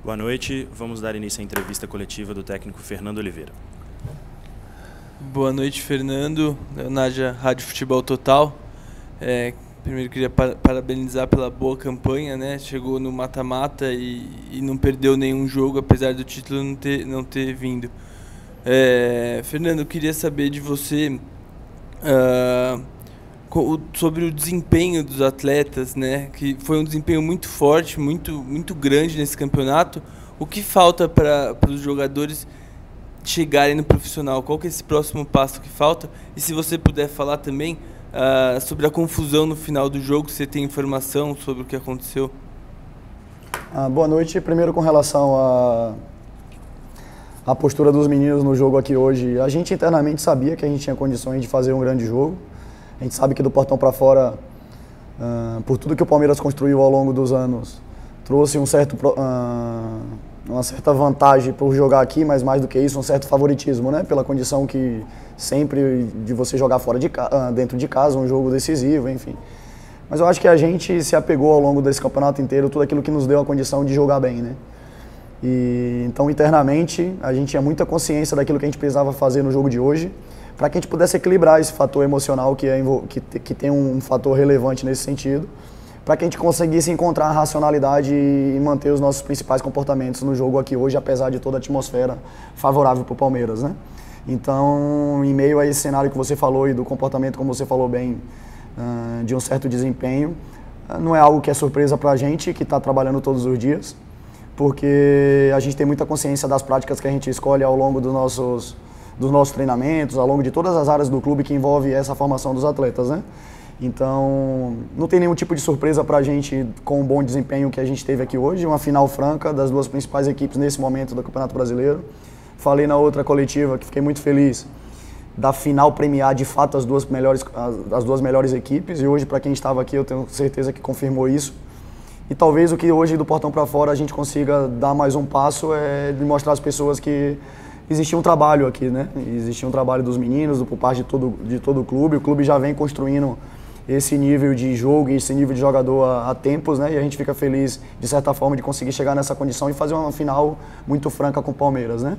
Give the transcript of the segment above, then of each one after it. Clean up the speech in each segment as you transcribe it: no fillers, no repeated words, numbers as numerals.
Boa noite, vamos dar início à entrevista coletiva do técnico Fernando Oliveira. Boa noite, Fernando, Nádia Rádio Futebol Total. Primeiro queria parabenizar pela boa campanha, né? Chegou no mata-mata e não perdeu nenhum jogo, apesar do título não ter vindo. Fernando, eu queria saber de você sobre o desempenho dos atletas, né? Que foi um desempenho muito forte, muito grande nesse campeonato. O que falta para os jogadores chegarem no profissional? Qual que é esse próximo passo que falta? E se você puder falar também sobre a confusão no final do jogo, se você tem informação sobre o que aconteceu. Boa noite. Primeiro, com relação à postura dos meninos no jogo aqui hoje, a gente internamente sabia que a gente tinha condições de fazer um grande jogo. A gente sabe que do portão para fora, por tudo que o Palmeiras construiu ao longo dos anos, trouxe uma certa vantagem por jogar aqui, mas mais do que isso, um certo favoritismo, né? Pela condição que sempre de você jogar dentro de casa, um jogo decisivo, enfim. Mas eu acho que a gente se apegou ao longo desse campeonato inteiro, tudo aquilo que nos deu a condição de jogar bem, né? Então, internamente, a gente tinha muita consciência daquilo que a gente precisava fazer no jogo de hoje, para que a gente pudesse equilibrar esse fator emocional que tem um fator relevante nesse sentido, para que a gente conseguisse encontrar a racionalidade e manter os nossos principais comportamentos no jogo aqui hoje, apesar de toda a atmosfera favorável para o Palmeiras, né? Então, em meio a esse cenário que você falou e do comportamento, como você falou bem, de um certo desempenho, não é algo que é surpresa para a gente, que está trabalhando todos os dias, porque a gente tem muita consciência das práticas que a gente escolhe ao longo dos nossos treinamentos, ao longo de todas as áreas do clube que envolve essa formação dos atletas, né? Então, não tem nenhum tipo de surpresa para a gente com o bom desempenho que a gente teve aqui hoje, uma final franca das duas principais equipes nesse momento do Campeonato Brasileiro. Falei na outra coletiva que fiquei muito feliz da final premiar de fato as duas melhores equipes, e hoje, para quem estava aqui, eu tenho certeza que confirmou isso. E talvez o que hoje do portão para fora a gente consiga dar mais um passo é de mostrar às pessoas que existia um trabalho aqui, né? Existia um trabalho dos meninos, por parte de todo o clube. O clube já vem construindo esse nível de jogo e esse nível de jogador há tempos, né? E a gente fica feliz, de certa forma, de conseguir chegar nessa condição e fazer uma final muito franca com o Palmeiras, né?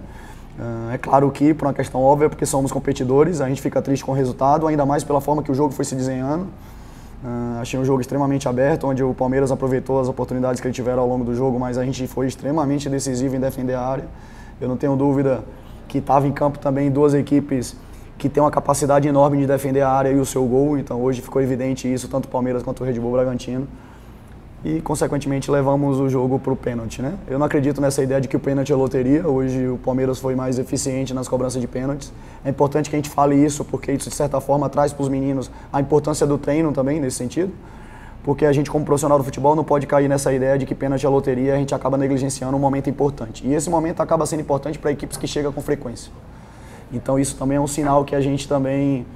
É claro que, por uma questão óbvia, porque somos competidores, a gente fica triste com o resultado, ainda mais pela forma que o jogo foi se desenhando. Achei um jogo extremamente aberto, onde o Palmeiras aproveitou as oportunidades que ele tiveram ao longo do jogo, mas a gente foi extremamente decisivo em defender a área. Eu não tenho dúvida que estava em campo também duas equipes que têm uma capacidade enorme de defender a área e o seu gol, então hoje ficou evidente isso, tanto o Palmeiras quanto o Red Bull Bragantino. E, consequentemente, levamos o jogo para o pênalti, né? Eu não acredito nessa ideia de que o pênalti é loteria. Hoje o Palmeiras foi mais eficiente nas cobranças de pênaltis. É importante que a gente fale isso, porque isso, de certa forma, traz para os meninos a importância do treino também, nesse sentido. Porque a gente, como profissional do futebol, não pode cair nessa ideia de que pênalti é loteria, a gente acaba negligenciando um momento importante. E esse momento acaba sendo importante para equipes que chegam com frequência. Então isso também é um sinal que a gente também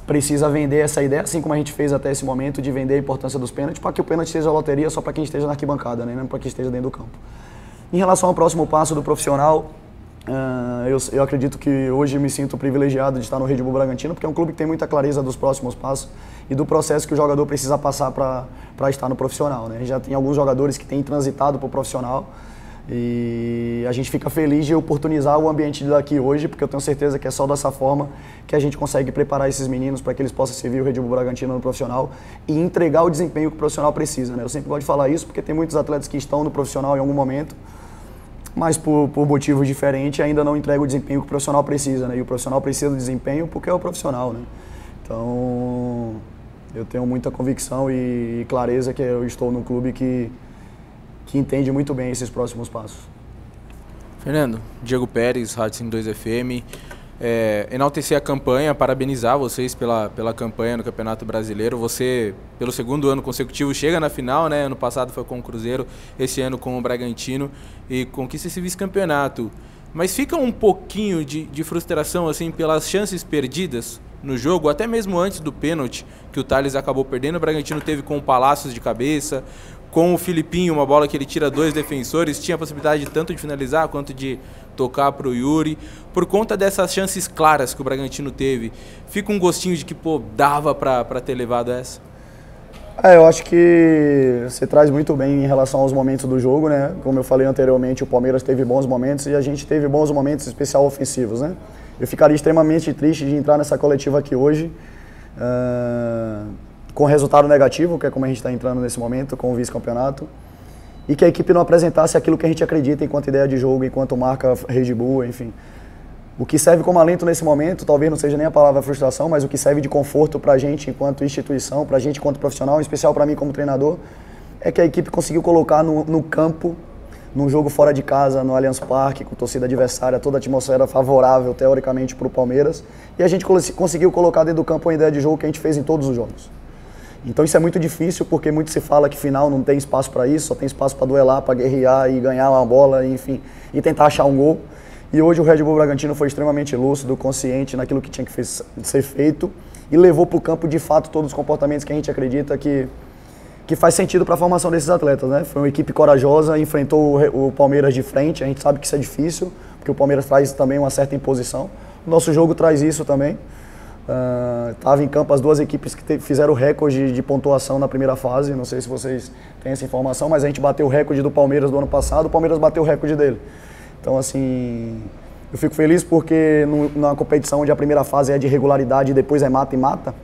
precisa vender essa ideia, assim como a gente fez até esse momento, de vender a importância dos pênaltis, para que o pênalti seja loteria só para quem esteja na arquibancada, né? Não para quem esteja dentro do campo. Em relação ao próximo passo do profissional, eu acredito que hoje me sinto privilegiado de estar no Red Bull Bragantino, porque é um clube que tem muita clareza dos próximos passos e do processo que o jogador precisa passar para estar no profissional, né? Já tem alguns jogadores que têm transitado para o profissional e a gente fica feliz de oportunizar o ambiente daqui hoje, porque eu tenho certeza que é só dessa forma que a gente consegue preparar esses meninos para que eles possam servir o Red Bull Bragantino no profissional e entregar o desempenho que o profissional precisa, né? Eu sempre gosto de falar isso porque tem muitos atletas que estão no profissional em algum momento, mas por motivos diferentes ainda não entregam o desempenho que o profissional precisa, né? E o profissional precisa do desempenho porque é o profissional, né? Então, eu tenho muita convicção e clareza que eu estou num clube que entende muito bem esses próximos passos. Fernando, Diego Pérez, Rádio 52 FM. Enaltecer a campanha, parabenizar vocês pela campanha no Campeonato Brasileiro. Você, pelo segundo ano consecutivo, chega na final, né? Ano passado foi com o Cruzeiro, esse ano com o Bragantino, e conquista esse vice-campeonato. Mas fica um pouquinho de frustração assim pelas chances perdidas no jogo, até mesmo antes do pênalti que o Thales acabou perdendo. O Bragantino teve com o Palácios de cabeça, com o Filipinho, uma bola que ele tira dois defensores, tinha a possibilidade tanto de finalizar quanto de tocar para o Yuri. Por conta dessas chances claras que o Bragantino teve, fica um gostinho de que, pô, dava para ter levado essa? Eu acho que você traz muito bem em relação aos momentos do jogo, né? Como eu falei anteriormente, o Palmeiras teve bons momentos e a gente teve bons momentos, em especial ofensivos, né? Eu ficaria extremamente triste de entrar nessa coletiva aqui hoje com resultado negativo, que é como a gente está entrando nesse momento, com o vice-campeonato, e que a equipe não apresentasse aquilo que a gente acredita enquanto ideia de jogo, enquanto marca Red Bull, enfim. O que serve como alento nesse momento, talvez não seja nem a palavra frustração, mas o que serve de conforto para a gente enquanto instituição, para a gente enquanto profissional, em especial para mim como treinador, é que a equipe conseguiu colocar no campo, num jogo fora de casa, no Allianz Parque, com torcida adversária, toda a atmosfera favorável, teoricamente, para o Palmeiras, e a gente conseguiu colocar dentro do campo uma ideia de jogo que a gente fez em todos os jogos. Então isso é muito difícil, porque muito se fala que final não tem espaço para isso, só tem espaço para duelar, para guerrear e ganhar uma bola, enfim, e tentar achar um gol. E hoje o Red Bull Bragantino foi extremamente lúcido, consciente naquilo que tinha que ser feito e levou para o campo, de fato, todos os comportamentos que a gente acredita que faz sentido para a formação desses atletas, né? Foi uma equipe corajosa, enfrentou o Palmeiras de frente, a gente sabe que isso é difícil, porque o Palmeiras traz também uma certa imposição. O nosso jogo traz isso também. Estava em campo as duas equipes que fizeram o recorde de pontuação na primeira fase, não sei se vocês têm essa informação, mas a gente bateu o recorde do Palmeiras do ano passado, o Palmeiras bateu o recorde dele. Então, assim, eu fico feliz porque numa competição onde a primeira fase é de regularidade e depois é mata e mata,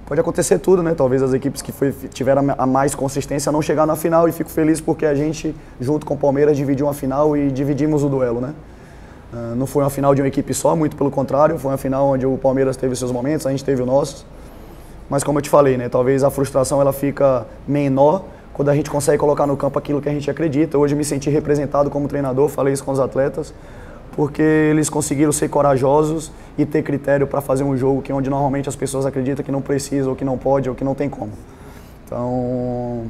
pode acontecer tudo, né? Talvez as equipes que tiveram a mais consistência não chegar na final, e fico feliz porque a gente, junto com o Palmeiras, dividiu uma final e dividimos o duelo, né? Não foi uma final de uma equipe só, muito pelo contrário, foi uma final onde o Palmeiras teve seus momentos, a gente teve os nossos. Mas como eu te falei, né? Talvez a frustração ela fica menor quando a gente consegue colocar no campo aquilo que a gente acredita. Hoje eu me senti representado como treinador, falei isso com os atletas, porque eles conseguiram ser corajosos e ter critério para fazer um jogo que onde normalmente as pessoas acreditam que não precisa, ou que não pode, ou que não tem como. Então,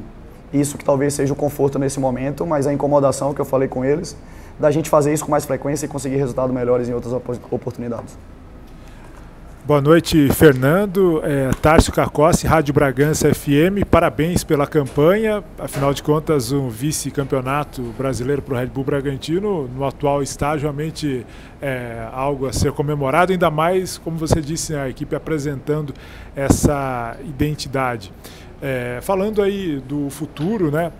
isso que talvez seja o conforto nesse momento, mas a incomodação que eu falei com eles, da gente fazer isso com mais frequência e conseguir resultados melhores em outras oportunidades. Boa noite, Fernando. Tárcio Cacossi, Rádio Bragança FM. Parabéns pela campanha. Afinal de contas, um vice-campeonato brasileiro para o Red Bull Bragantino, no atual estágio, realmente é algo a ser comemorado, ainda mais, como você disse, a equipe apresentando essa identidade. Falando aí do futuro, né?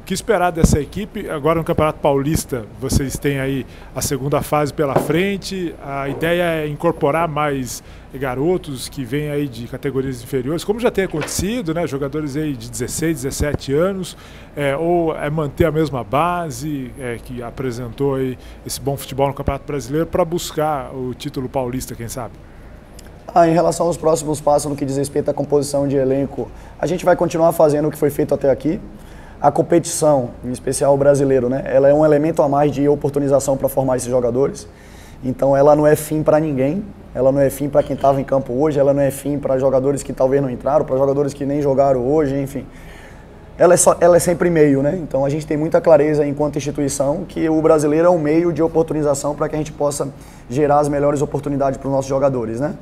O que esperar dessa equipe? Agora no Campeonato Paulista, vocês têm aí a segunda fase pela frente. A ideia é incorporar mais garotos que vêm aí de categorias inferiores, como já tem acontecido, né? Jogadores aí de 16, 17 anos, ou é manter a mesma base que apresentou aí esse bom futebol no Campeonato Brasileiro para buscar o título paulista, quem sabe? Em relação aos próximos passos no que diz respeito à composição de elenco, a gente vai continuar fazendo o que foi feito até aqui. A competição, em especial o brasileiro, né? Ela é um elemento a mais de oportunização para formar esses jogadores. Então ela não é fim para ninguém, ela não é fim para quem estava em campo hoje, ela não é fim para jogadores que talvez não entraram, para jogadores que nem jogaram hoje, enfim. Ela é sempre meio, né? Então a gente tem muita clareza enquanto instituição que o brasileiro é um meio de oportunização para que a gente possa gerar as melhores oportunidades para os nossos jogadores, né?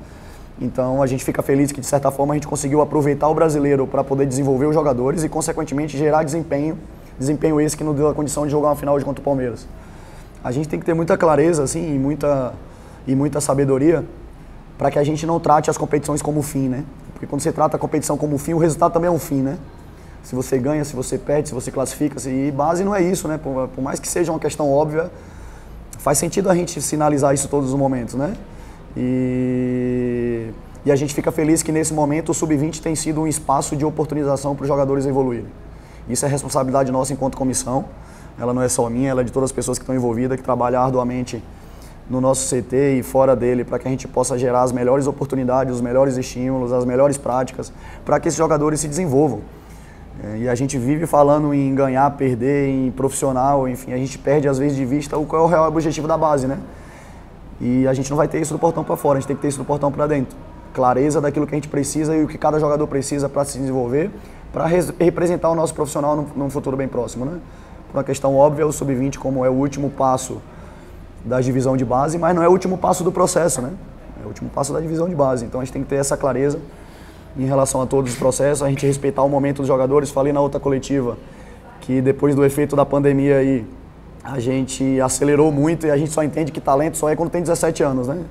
Então a gente fica feliz que, de certa forma, a gente conseguiu aproveitar o brasileiro para poder desenvolver os jogadores e, consequentemente, gerar desempenho esse que nos deu a condição de jogar uma final hoje contra o Palmeiras. A gente tem que ter muita clareza assim, e muita sabedoria para que a gente não trate as competições como fim, né? Porque quando você trata a competição como fim, o resultado também é um fim, né? Se você ganha, se você perde, se você classifica, e base não é isso, né? Por mais que seja uma questão óbvia, faz sentido a gente sinalizar isso todos os momentos, né? E a gente fica feliz que nesse momento o Sub-20 tem sido um espaço de oportunização para os jogadores evoluírem. Isso é responsabilidade nossa enquanto comissão, ela não é só minha, ela é de todas as pessoas que estão envolvidas, que trabalham arduamente no nosso CT e fora dele, para que a gente possa gerar as melhores oportunidades, os melhores estímulos, as melhores práticas, para que esses jogadores se desenvolvam. E a gente vive falando em ganhar, perder, em profissional, enfim, a gente perde às vezes de vista qual é o real objetivo da base, né? E a gente não vai ter isso do portão para fora, a gente tem que ter isso do portão para dentro. Clareza daquilo que a gente precisa e o que cada jogador precisa para se desenvolver, para representar o nosso profissional num futuro bem próximo, né? Por uma questão óbvia, o Sub-20 como é o último passo da divisão de base, mas não é o último passo do processo, né? É o último passo da divisão de base. Então a gente tem que ter essa clareza em relação a todos os processos, a gente respeitar o momento dos jogadores. Falei na outra coletiva que depois do efeito da pandemia aí, a gente acelerou muito e a gente só entende que talento só é quando tem 17 anos, né?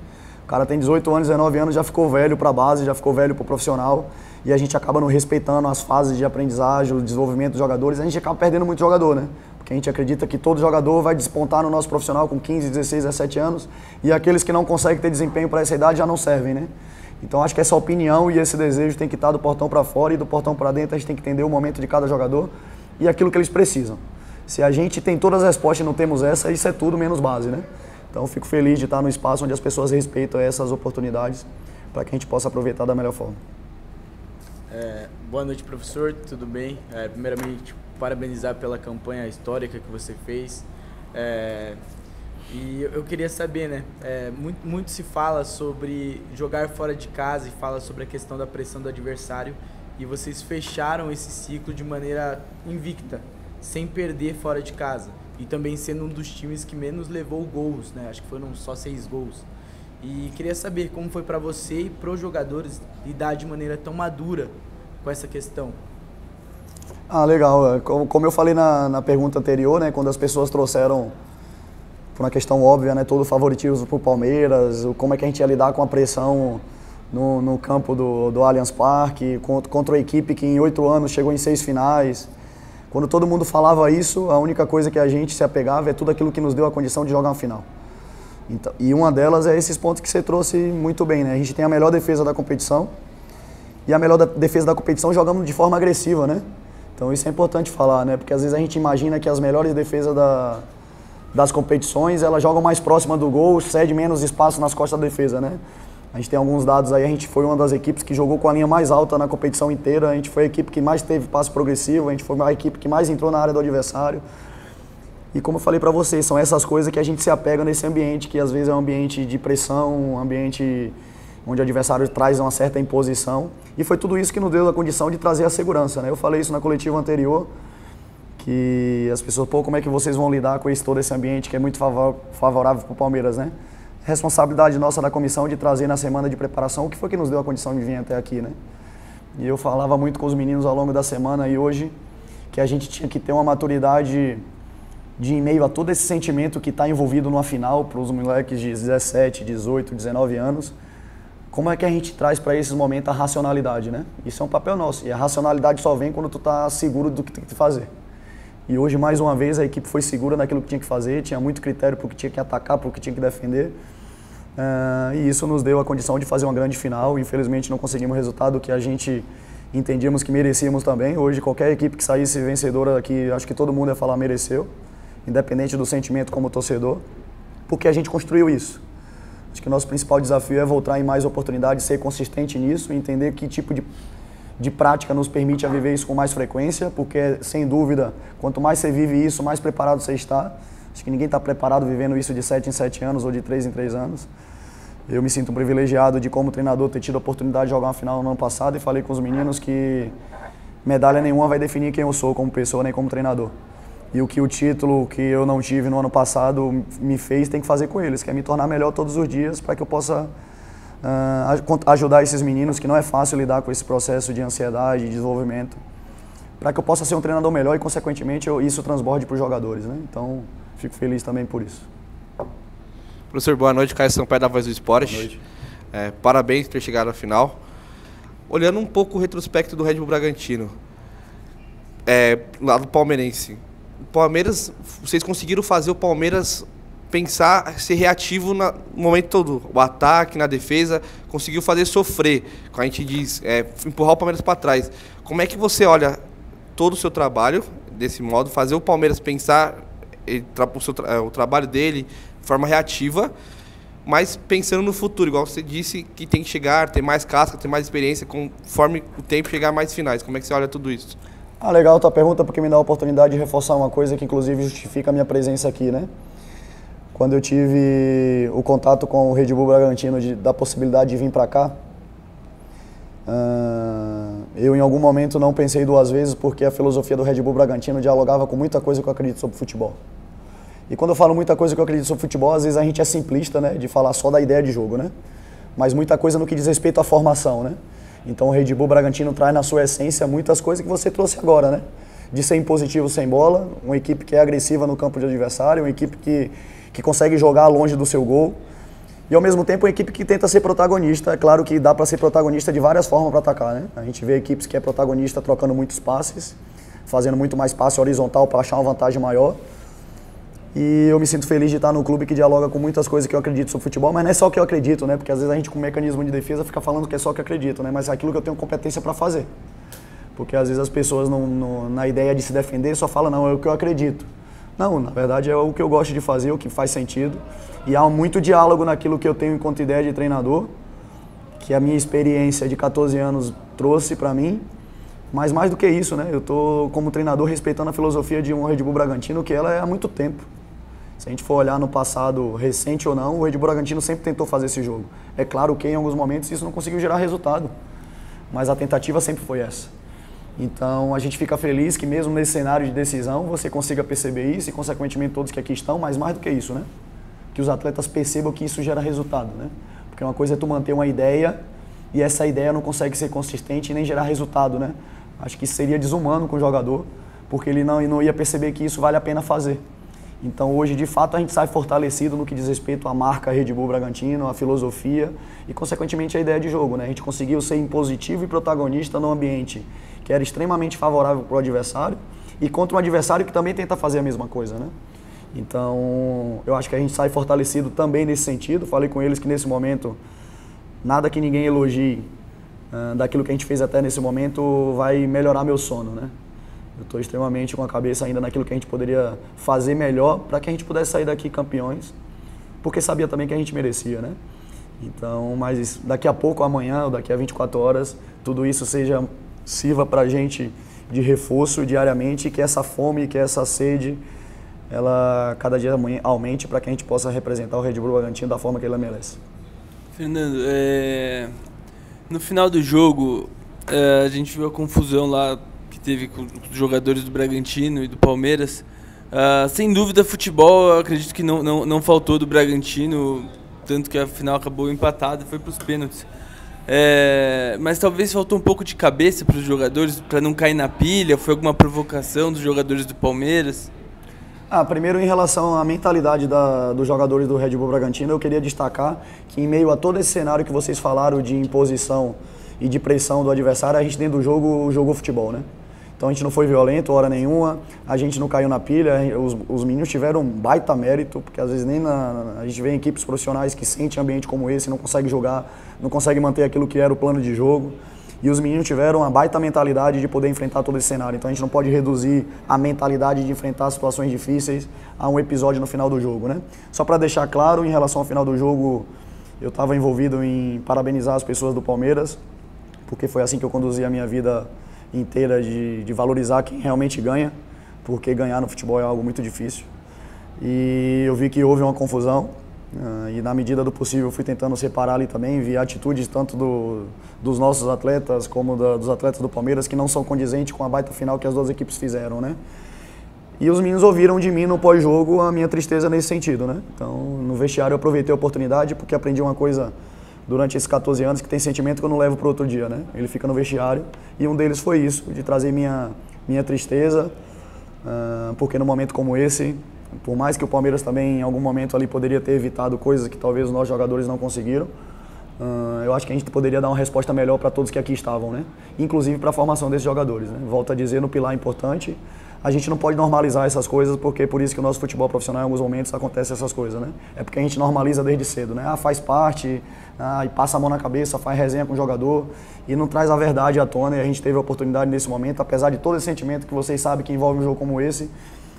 O cara tem 18 anos, 19 anos, já ficou velho para a base, já ficou velho para o profissional. e a gente acaba não respeitando as fases de aprendizagem, o desenvolvimento dos jogadores, a gente acaba perdendo muito jogador, né? Porque a gente acredita que todo jogador vai despontar no nosso profissional com 15, 16, 17 anos e aqueles que não conseguem ter desempenho para essa idade já não servem, né? Então acho que essa opinião e esse desejo tem que estar do portão para fora e do portão para dentro. A gente tem que entender o momento de cada jogador e aquilo que eles precisam. Se a gente tem todas as respostas e não temos essa, isso é tudo menos base, né? Então fico feliz de estar no espaço onde as pessoas respeitam essas oportunidades para que a gente possa aproveitar da melhor forma. Boa noite, professor, tudo bem? Primeiramente, parabenizar pela campanha histórica que você fez. E eu queria saber, né? Muito se fala sobre jogar fora de casa e fala sobre a questão da pressão do adversário, e vocês fecharam esse ciclo de maneira invicta, sem perder fora de casa, e também sendo um dos times que menos levou gols, né? Acho que foram só 6 gols. E queria saber como foi para você e para os jogadores lidar de maneira tão madura com essa questão. Legal. Como eu falei na pergunta anterior, né, quando as pessoas trouxeram, por uma questão óbvia, né, todo o favoritismo para o Palmeiras, como é que a gente ia lidar com a pressão no campo do Allianz Parque, contra uma equipe que em 8 anos chegou em 6 finais. Quando todo mundo falava isso, a única coisa que a gente se apegava é tudo aquilo que nos deu a condição de jogar uma final. Então, e uma delas é esses pontos que você trouxe muito bem, né? A gente tem a melhor defesa da competição, e a melhor defesa da competição jogamos de forma agressiva, né? Então isso é importante falar, né? Porque às vezes a gente imagina que as melhores defesas das competições, elas jogam mais próxima do gol, cede menos espaço nas costas da defesa, né? A gente tem alguns dados aí, a gente foi uma das equipes que jogou com a linha mais alta na competição inteira, a gente foi a equipe que mais teve passe progressivo, a gente foi a equipe que mais entrou na área do adversário. E como eu falei para vocês, são essas coisas que a gente se apega nesse ambiente, que às vezes é um ambiente de pressão, um ambiente onde o adversário traz uma certa imposição. E foi tudo isso que nos deu a condição de trazer a segurança, né? Eu falei isso na coletiva anterior, que as pessoas, como é que vocês vão lidar com todo esse ambiente que é muito favorável para o Palmeiras, né? Responsabilidade nossa da comissão de trazer na semana de preparação o que foi que nos deu a condição de vir até aqui, né? E eu falava muito com os meninos ao longo da semana e hoje que a gente tinha que ter uma maturidade de em meio a todo esse sentimento que está envolvido numa final para os moleques de 17, 18, 19 anos. Como é que a gente traz para esses momentos a racionalidade, né? Isso é um papel nosso. E a racionalidade só vem quando tu tá seguro do que tem que fazer. E hoje, mais uma vez, a equipe foi segura naquilo que tinha que fazer, tinha muito critério para o que tinha que atacar, para o que tinha que defender. E isso nos deu a condição de fazer uma grande final. Infelizmente, não conseguimos o resultado que a gente entendíamos que merecíamos também. Hoje, qualquer equipe que saísse vencedora aqui, acho que todo mundo ia falar mereceu, independente do sentimento como torcedor, porque a gente construiu isso. Acho que o nosso principal desafio é voltar em mais oportunidades, ser consistente nisso, entender que tipo de prática nos permite a viver isso com mais frequência, porque, sem dúvida, quanto mais você vive isso, mais preparado você está. Acho que ninguém está preparado vivendo isso de 7 em 7 anos ou de 3 em 3 anos. Eu me sinto um privilegiado de, como treinador, ter tido a oportunidade de jogar uma final no ano passado e falei com os meninos que medalha nenhuma vai definir quem eu sou como pessoa nem como treinador. E o que o título que eu não tive no ano passado me fez, tem que fazer com eles, que é me tornar melhor todos os dias para que eu possa ajudar esses meninos, que não é fácil lidar com esse processo de ansiedade, de desenvolvimento, para que eu possa ser um treinador melhor e, consequentemente, isso transborde para os jogadores, né? Então, fico feliz também por isso. Professor, boa noite. Caio Sampaio, da Voz do Esporte. Boa noite. Parabéns por ter chegado à final. Olhando um pouco o retrospecto do Red Bull Bragantino, lado palmeirense, o Palmeiras, vocês conseguiram fazer o Palmeiras pensar, ser reativo no momento todo, o ataque, na defesa, conseguiu fazer sofrer, como a gente diz, empurrar o Palmeiras para trás. Como é que você olha todo o seu trabalho desse modo, fazer o Palmeiras pensar o trabalho dele de forma reativa, mas pensando no futuro, igual você disse, que tem que chegar, ter mais casca, ter mais experiência, conforme o tempo chegar a mais finais. Como é que você olha tudo isso? Legal a tua pergunta, porque me dá a oportunidade de reforçar uma coisa que, inclusive, justifica a minha presença aqui, né? Quando eu tive o contato com o Red Bull Bragantino da possibilidade de vir para cá, eu em algum momento não pensei 2 vezes, porque a filosofia do Red Bull Bragantino dialogava com muita coisa que eu acredito sobre futebol. E quando eu falo muita coisa que eu acredito sobre futebol, às vezes a gente é simplista, né, de falar só da ideia de jogo, né? Mas muita coisa no que diz respeito à formação, né? Então o Red Bull Bragantino traz na sua essência muitas coisas que você trouxe agora, né? De ser impositivo sem bola, uma equipe que é agressiva no campo de adversário, uma equipe que consegue jogar longe do seu gol. E ao mesmo tempo uma equipe que tenta ser protagonista. É claro que dá para ser protagonista de várias formas para atacar, né? A gente vê equipes que é protagonista trocando muitos passes, fazendo muito mais passe horizontal para achar uma vantagem maior. E eu me sinto feliz de estar no clube que dialoga com muitas coisas que eu acredito sobre futebol, mas não é só o que eu acredito, né? Porque às vezes a gente com mecanismo de defesa fica falando que é só o que eu acredito, né? Mas é aquilo que eu tenho competência para fazer. Porque às vezes as pessoas na ideia de se defender só falam, não, é o que eu acredito. Não, na verdade é o que eu gosto de fazer, o que faz sentido. E há muito diálogo naquilo que eu tenho enquanto ideia de treinador, que a minha experiência de 14 anos trouxe para mim. Mas mais do que isso, né? Eu estou como treinador respeitando a filosofia de um Red Bull Bragantino, que ela é há muito tempo. Se a gente for olhar no passado, recente ou não, o Red Bull Bragantino sempre tentou fazer esse jogo. É claro que em alguns momentos isso não conseguiu gerar resultado, mas a tentativa sempre foi essa. Então a gente fica feliz que mesmo nesse cenário de decisão você consiga perceber isso e consequentemente todos que aqui estão, mas mais do que isso, né? Que os atletas percebam que isso gera resultado, né? Porque uma coisa é tu manter uma ideia e essa ideia não consegue ser consistente e nem gerar resultado, né? Acho que isso seria desumano com o jogador, porque ele não ia perceber que isso vale a pena fazer. Então hoje, de fato, a gente sai fortalecido no que diz respeito à marca Red Bull Bragantino, à filosofia e, consequentemente, a ideia de jogo, né? A gente conseguiu ser impositivo e protagonista num ambiente que era extremamente favorável para o adversário e contra um adversário que também tenta fazer a mesma coisa, né? Então, eu acho que a gente sai fortalecido também nesse sentido. Falei com eles que, nesse momento, nada que ninguém elogie daquilo que a gente fez até nesse momento vai melhorar meu sono, né? Eu estou extremamente com a cabeça ainda naquilo que a gente poderia fazer melhor para que a gente pudesse sair daqui campeões, porque sabia também que a gente merecia, né? Então, mas daqui a pouco, amanhã, ou daqui a 24 horas, tudo isso sirva para a gente de reforço diariamente, que essa fome, que essa sede, ela cada dia aumente para que a gente possa representar o Red Bull Bragantino da forma que ele merece. Fernando, no final do jogo, a gente viu a confusão lá que teve com os jogadores do Bragantino e do Palmeiras. Sem dúvida, futebol, eu acredito que não faltou do Bragantino, tanto que a final acabou empatada e foi para os pênaltis. Mas talvez faltou um pouco de cabeça para os jogadores, para não cair na pilha. Foi alguma provocação dos jogadores do Palmeiras? Primeiro, em relação à mentalidade dos jogadores do Red Bull Bragantino, eu queria destacar que, em meio a todo esse cenário que vocês falaram de imposição e de pressão do adversário, a gente dentro do jogo jogou futebol, né? Então a gente não foi violento hora nenhuma, a gente não caiu na pilha, os meninos tiveram um baita mérito, porque às vezes a gente vê equipes profissionais que sentem ambiente como esse, não conseguem jogar, não conseguem manter aquilo que era o plano de jogo. E os meninos tiveram uma baita mentalidade de poder enfrentar todo esse cenário. Então a gente não pode reduzir a mentalidade de enfrentar situações difíceis a um episódio no final do jogo, né? Só para deixar claro, em relação ao final do jogo, eu estava envolvido em parabenizar as pessoas do Palmeiras, porque foi assim que eu conduzi a minha vida inteira, de valorizar quem realmente ganha, porque ganhar no futebol é algo muito difícil. E eu vi que houve uma confusão, e na medida do possível eu fui tentando separar ali também, vi atitudes tanto dos nossos atletas como dos atletas do Palmeiras que não são condizentes com a baita final que as duas equipes fizeram, né? E os meninos ouviram de mim no pós-jogo a minha tristeza nesse sentido, né? Então, no vestiário eu aproveitei a oportunidade porque aprendi uma coisa durante esses 14 anos que tem sentimento que eu não levo para outro dia, né? Ele fica no vestiário e um deles foi isso, de trazer minha tristeza, porque num momento como esse, por mais que o Palmeiras também em algum momento ali poderia ter evitado coisas que talvez os nossos jogadores não conseguiram, eu acho que a gente poderia dar uma resposta melhor para todos que aqui estavam, né? Inclusive para a formação desses jogadores, né? Volto a dizer, no pilar importante, a gente não pode normalizar essas coisas, porque é por isso que o nosso futebol profissional, em alguns momentos, acontece essas coisas, né? É porque a gente normaliza desde cedo, né? Faz parte, e passa a mão na cabeça, faz resenha com o jogador e não traz a verdade à tona. E a gente teve a oportunidade nesse momento, apesar de todo esse sentimento que vocês sabem que envolve um jogo como esse,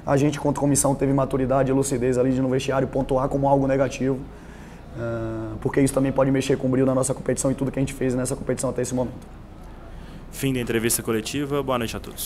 a gente, quanto comissão, teve maturidade e lucidez ali de no vestiário pontuar como algo negativo, porque isso também pode mexer com o brilho da nossa competição e tudo que a gente fez nessa competição até esse momento. Fim da entrevista coletiva. Boa noite a todos.